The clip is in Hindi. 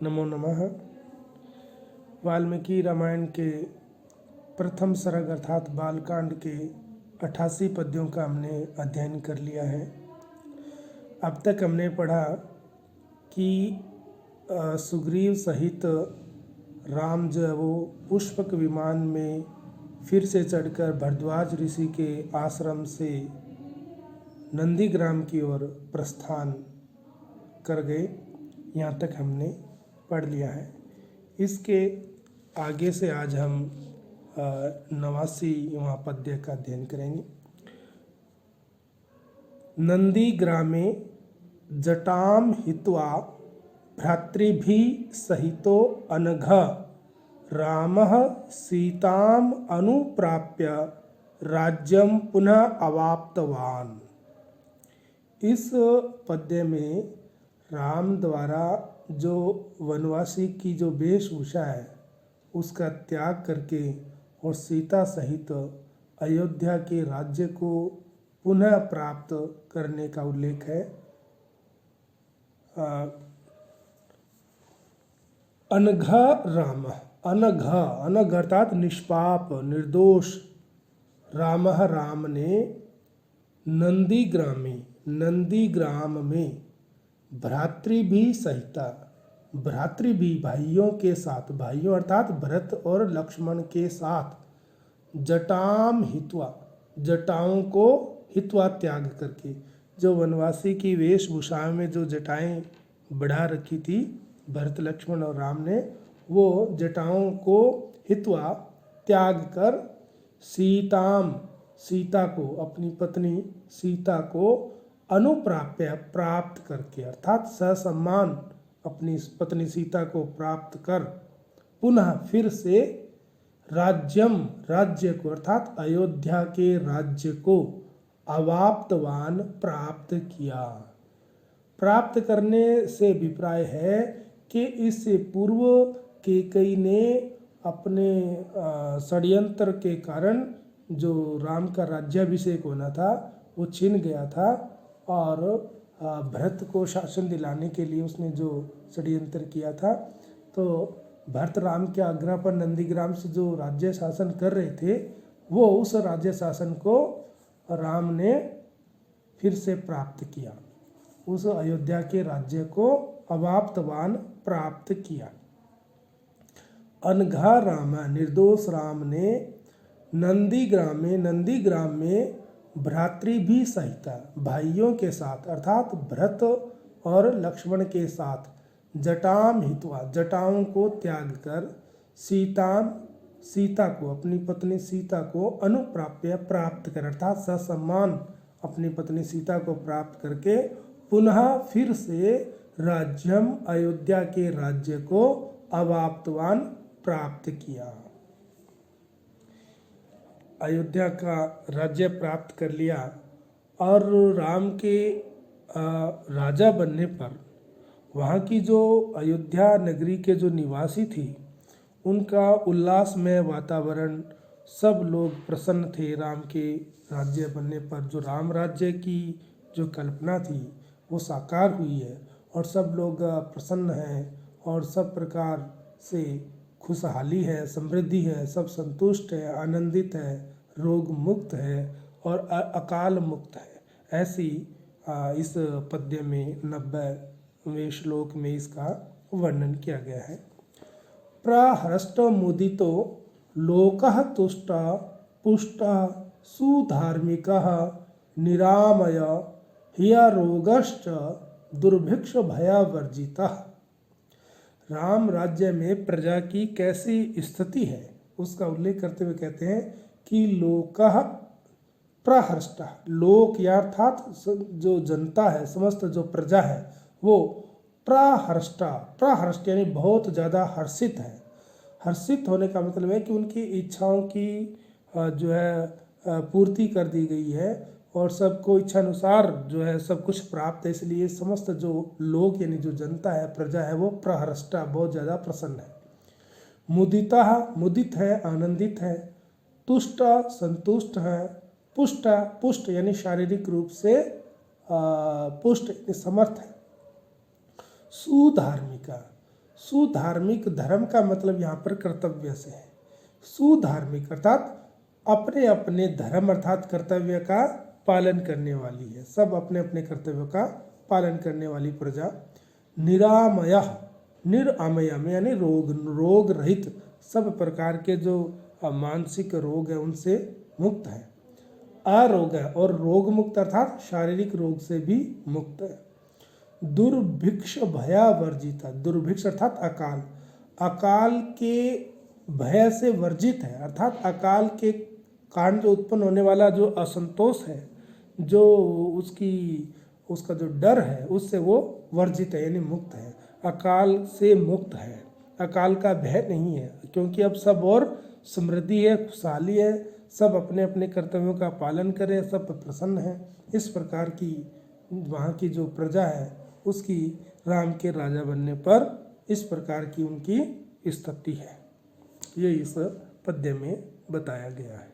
नमो नमः। वाल्मीकि रामायण के प्रथम सर्ग अर्थात बालकांड के 88 पद्यों का हमने अध्ययन कर लिया है। अब तक हमने पढ़ा कि सुग्रीव सहित राम जो है वो पुष्पक विमान में फिर से चढ़कर भरद्वाज ऋषि के आश्रम से नंदीग्राम की ओर प्रस्थान कर गए। यहाँ तक हमने पढ़ लिया है। इसके आगे से आज हम 89वां पद्य का अध्ययन करेंगे। नंदीग्रामे जटाम हित्वा भ्रातृभिः सहितो अनघ रामः सीताम अनुप्राप्य राज्यम पुनः अवाप्तवान। इस पद्य में राम द्वारा जो वनवासी की जो वेशभूषा है उसका त्याग करके और सीता सहित अयोध्या के राज्य को पुनः प्राप्त करने का उल्लेख है। अनघ राम, अनघ अर्थात निष्पाप निर्दोष रामः राम ने नंदीग्राम में भ्रातृभिः सहिता, भ्रातृभिः भाइयों के साथ, भाइयों अर्थात भरत और लक्ष्मण के साथ, जटाम हित्वा, जटाओं को हित्वा त्याग करके, जो वनवासी की वेशभूषा में जो जटाएं बढ़ा रखी थी भरत लक्ष्मण और राम ने, वो जटाओं को हित्वा त्याग कर सीताम, सीता को, अपनी पत्नी सीता को अनुप्राप्य प्राप्त करके अर्थात ससम्मान अपनी पत्नी सीता को प्राप्त कर पुनः फिर से राज्यम, राज्य को अर्थात अयोध्या के राज्य को अवाप्तवान प्राप्त किया। प्राप्त करने से अभिप्राय है कि इससे पूर्व कैकेयी ने अपने षड्यंत्र के कारण जो राम का राज्याभिषेक होना था वो छिन गया था और भरत को शासन दिलाने के लिए उसने जो षड्यंत्र किया था, तो भरत राम के आग्रह पर नंदीग्राम से जो राज्य शासन कर रहे थे वो उस राज्य शासन को राम ने फिर से प्राप्त किया, उस अयोध्या के राज्य को अवाप्तवान प्राप्त किया। अनघा राम, निर्दोष राम ने नंदीग्राम में भ्रातृभिः सहिता, भाइयों के साथ अर्थात भरत और लक्ष्मण के साथ, जटाम हित्वा, जटाओं को त्याग कर, सीता को, अपनी पत्नी सीता को अनुप्राप्य प्राप्त कर अर्थात ससम्मान अपनी पत्नी सीता को प्राप्त करके पुनः फिर से राज्यम, अयोध्या के राज्य को अवाप्तवान प्राप्त किया। अयोध्या का राज्य प्राप्त कर लिया और राम के राजा बनने पर वहाँ की जो अयोध्या नगरी के जो निवासी थी उनका उल्लासमय वातावरण, सब लोग प्रसन्न थे राम के राज्य बनने पर। जो राम राज्य की जो कल्पना थी वो साकार हुई है और सब लोग प्रसन्न हैं और सब प्रकार से खुशहाली है, समृद्धि है, सब संतुष्ट है, आनंदित है, रोग मुक्त है और अकाल मुक्त है। ऐसी इस पद्य में 90वें श्लोक में इसका वर्णन किया गया है। प्रहृष्ट मुदितो लोकः तुष्ट पुष्ट सुधार्मिकः निरामय हियरोगश्च दुर्भिक्ष भयवर्जितः। राम राज्य में प्रजा की कैसी स्थिति है उसका उल्लेख करते हुए कहते हैं कि लोकः प्रहृष्ट, लोक या अर्थात जो जनता है, समस्त जो प्रजा है वो प्रहृष्ट यानी बहुत ज़्यादा हर्षित है। हर्षित होने का मतलब है कि उनकी इच्छाओं की जो है पूर्ति कर दी गई है और सबको इच्छा अनुसार जो है सब कुछ प्राप्त है, इसलिए समस्त जो लोग यानी जो जनता है, प्रजा है, वो प्रहृष्टा बहुत ज़्यादा प्रसन्न है। मुदिता, मुदित है, आनंदित है, तुष्ट संतुष्ट है, पुष्ट यानी शारीरिक रूप से पुष्ट समर्थ है, सुधार्मिका, सुधार्मिक, धर्म का मतलब यहाँ पर कर्तव्य से है। सुधार्मिक अर्थात अपने अपने धर्म अर्थात कर्तव्य का पालन करने वाली है, सब अपने अपने कर्तव्यों का पालन करने वाली प्रजा। निरामय, निरामयम यानी रोग रहित, सब प्रकार के जो मानसिक रोग है उनसे मुक्त है। अरोग है और रोग मुक्त अर्थात शारीरिक रोग से भी मुक्त है। दुर्भिक्ष भयावर्जिता, दुर्भिक्ष अर्थात अकाल, अकाल के भय से वर्जित है अर्थात अकाल के कारण जो उत्पन्न होने वाला जो असंतोष है, जो उसका जो डर है उससे वो वर्जित है यानी मुक्त है, अकाल से मुक्त है, अकाल का भय नहीं है, क्योंकि अब सब और समृद्धि है, खुशहाली है, सब अपने अपने कर्तव्यों का पालन करें, सब प्रसन्न है। इस प्रकार की वहाँ की जो प्रजा है उसकी राम के राजा बनने पर इस प्रकार की उनकी स्थिति है, ये इस पद्य में बताया गया है।